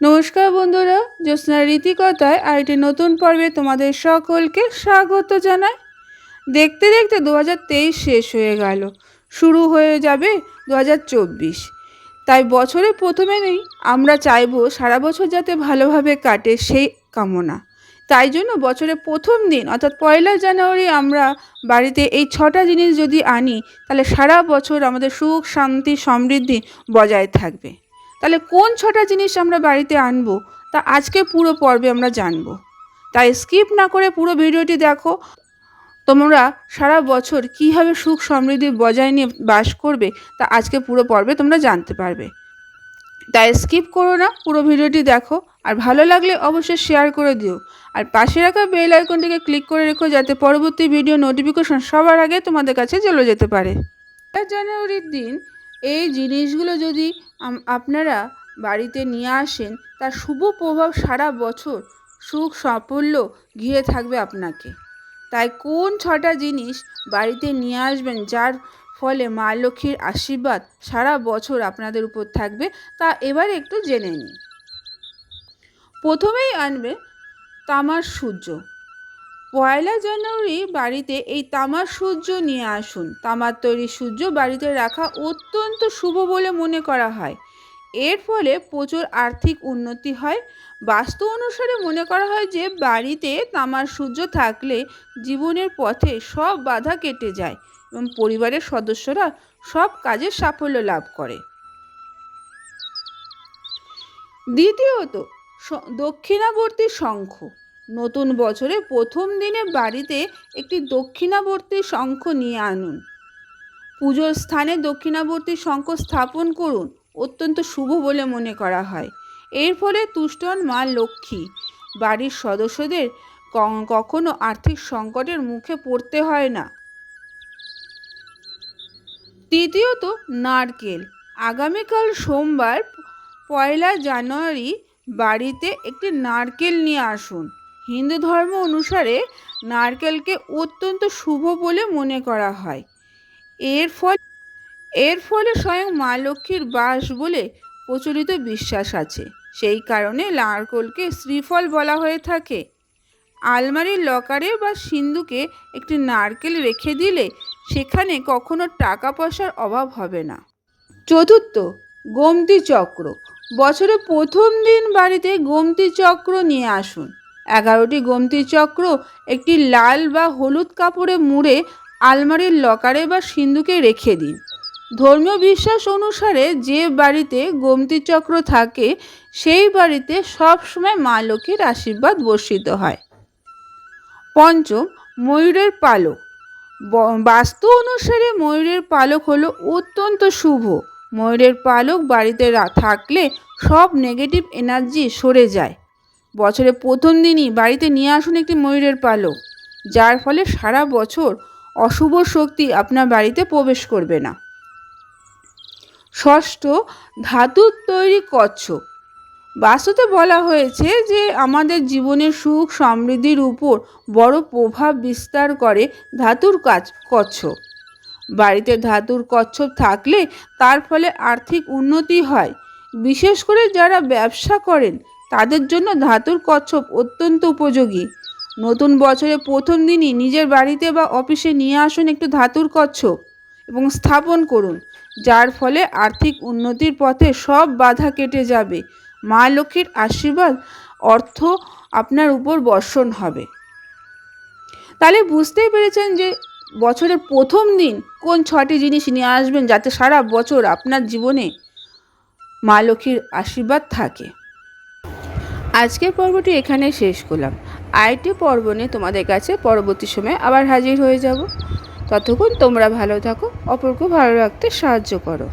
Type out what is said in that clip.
নমস্কার বন্ধুরা, জ্যোৎস্নার রীতিকথায় আরেকটি নতুন পর্বে তোমাদের সকলকে স্বাগত জানাই। দেখতে দেখতে 2023 শেষ হয়ে গেল, শুরু হয়ে যাবে 2024। তাই বছরের প্রথমেই আমরা চাইবো সারা বছর যাতে ভালোভাবে কাটে, সেই কামনা। তাই জন্য বছরের প্রথম দিন অর্থাৎ 1 জানুয়ারি আমরা বাড়িতে এই 6টা জিনিস যদি আনি, তাহলে সারা বছর আমাদের সুখ শান্তি সমৃদ্ধি বজায় থাকবে। তাহলে কোন 6টা জিনিস আমরা বাড়িতে আনবো তা আজকে পুরো পর্বে আমরা জানবো। তাই স্কিপ না করে পুরো ভিডিওটি দেখো। তোমরা সারা বছর কীভাবে সুখ সমৃদ্ধি বজায় নিয়ে বাস করবে তা আজকে পুরো পর্বে তোমরা জানতে পারবে। তাই স্কিপ করো না, পুরো ভিডিওটি দেখো। আর ভালো লাগলে অবশ্যই শেয়ার করে দিও। আর পাশে রাখা বেল আইকনটিকে ক্লিক করে রেখো, যাতে পরবর্তী ভিডিও নোটিফিকেশন সবার আগে তোমাদের কাছে চলে যেতে পারে। 1 জানুয়ারির দিন এই জিনিসগুলো যদি আপনারা বাড়িতে নিয়ে আসেন, তার শুভ প্রভাব সারা বছর সুখ সাফল্য ঘিরে থাকবে আপনাকে। তাই কোন 6টা জিনিস বাড়িতে নিয়ে আসবেন যার ফলে মা লক্ষ্মীর আশীর্বাদ সারা বছর আপনাদের উপর থাকবে, তা এবারে একটু জেনে নিন। প্রথমেই আনবে তামার সূর্য। 1 জানুয়ারি বাড়িতে এই তামার সূর্য নিয়ে আসুন। তামার তৈরি সূর্য বাড়িতে রাখা অত্যন্ত শুভ বলে মনে করা হয়। এর ফলে প্রচুর আর্থিক উন্নতি হয়। বাস্তু অনুসারে মনে করা হয় যে বাড়িতে তামার সূর্য থাকলে জীবনের পথে সব বাধা কেটে যায় এবং পরিবারের সদস্যরা সব কাজে সাফল্য লাভ করে। দ্বিতীয়ত, দক্ষিণাবর্তী শঙ্খ। নতুন বছরে প্রথম দিনে বাড়িতে একটি দক্ষিণাবর্তী শঙ্খ নিয়ে আনুন। পুজোর স্থানে দক্ষিণাবর্তী শঙ্খ স্থাপন করুন। অত্যন্ত শুভ বলে মনে করা হয়। এর ফলে তুষ্ট হন মা লক্ষ্মী। বাড়ির সদস্যদের কখনো আর্থিক সংকটের মুখে পড়তে হয় না। তৃতীয়ত, নারকেল। আগামীকাল সোমবার 1 জানুয়ারি বাড়িতে একটি নারকেল নিয়ে আসুন। হিন্দু ধর্ম অনুসারে নারকেলকে অত্যন্ত শুভ বলে মনে করা হয়। এর ফলে স্বয়ং মা লক্ষ্মীর বাস বলে প্রচলিত বিশ্বাস আছে। সেই কারণে নারকেলকে শ্রীফল বলা হয়ে থাকে। আলমারির লকারে বা সিন্ধুকে একটি নারকেল রেখে দিলে সেখানে কখনো টাকা পয়সার অভাব হবে না। চতুর্থ, গোমতী চক্র। বছরের প্রথম দিন বাড়িতে গোমতী চক্র নিয়ে আসুন। 11টি গোমতী চক্র একটি লাল বা হলুদ কাপড়ে মুড়ে আলমারির লকারে বা সিন্ধুকে রেখে দিন। ধর্মীয় বিশ্বাস অনুসারে যে বাড়িতে গোমতী চক্র থাকে সেই বাড়িতে সবসময় মা লক্ষ্মীর আশীর্বাদ বর্ষিত হয়। পঞ্চম, ময়ূরের পালক। বাস্তু অনুসারে ময়ূরের পালক হলো অত্যন্ত শুভ। ময়ূরের পালক বাড়িতে থাকলে সব নেগেটিভ এনার্জি সরে যায়। বছরের প্রথম দিনই বাড়িতে নিয়ে আসুন একটি ময়ূরের পালক, যার ফলে সারা বছর অশুভ শক্তি আপনার বাড়িতে প্রবেশ করবে না। ষষ্ঠ, ধাতুর তৈরি কচ্ছপ। বাস্তুতে বলা হয়েছে যে আমাদের জীবনের সুখ সমৃদ্ধির উপর বড় প্রভাব বিস্তার করে ধাতুর কচ্ছপ। বাড়িতে ধাতুর কচ্ছপ থাকলে তার ফলে আর্থিক উন্নতি হয়। বিশেষ করে যারা ব্যবসা করেন তাদের জন্য ধাতুর কচ্ছপ অত্যন্ত উপযোগী। নতুন বছরের প্রথম দিনই নিজের বাড়িতে বা অফিসে নিয়ে আসুন একটু ধাতুর কচ্ছপ এবং স্থাপন করুন, যার ফলে আর্থিক উন্নতির পথে সব বাধা কেটে যাবে। মা লক্ষ্মীর আশীর্বাদ অর্থ আপনার উপর বর্ষণ হবে। তাহলে বুঝতেই পেরেছেন যে বছরের প্রথম দিন কোন 6টি জিনিস নিয়ে আসবেন যাতে সারা বছর আপনার জীবনে মা লক্ষ্মীর আশীর্বাদ থাকে। আজকের পর্বটি এখানে শেষ করলাম। আরেকটি পর্ব নিয়ে তোমাদের কাছে পরবর্তী সময়ে আবার হাজির হয়ে যাব। ততক্ষণ তোমরা ভালো থাকো, অপরকে ভালো রাখতে সাহায্য করো।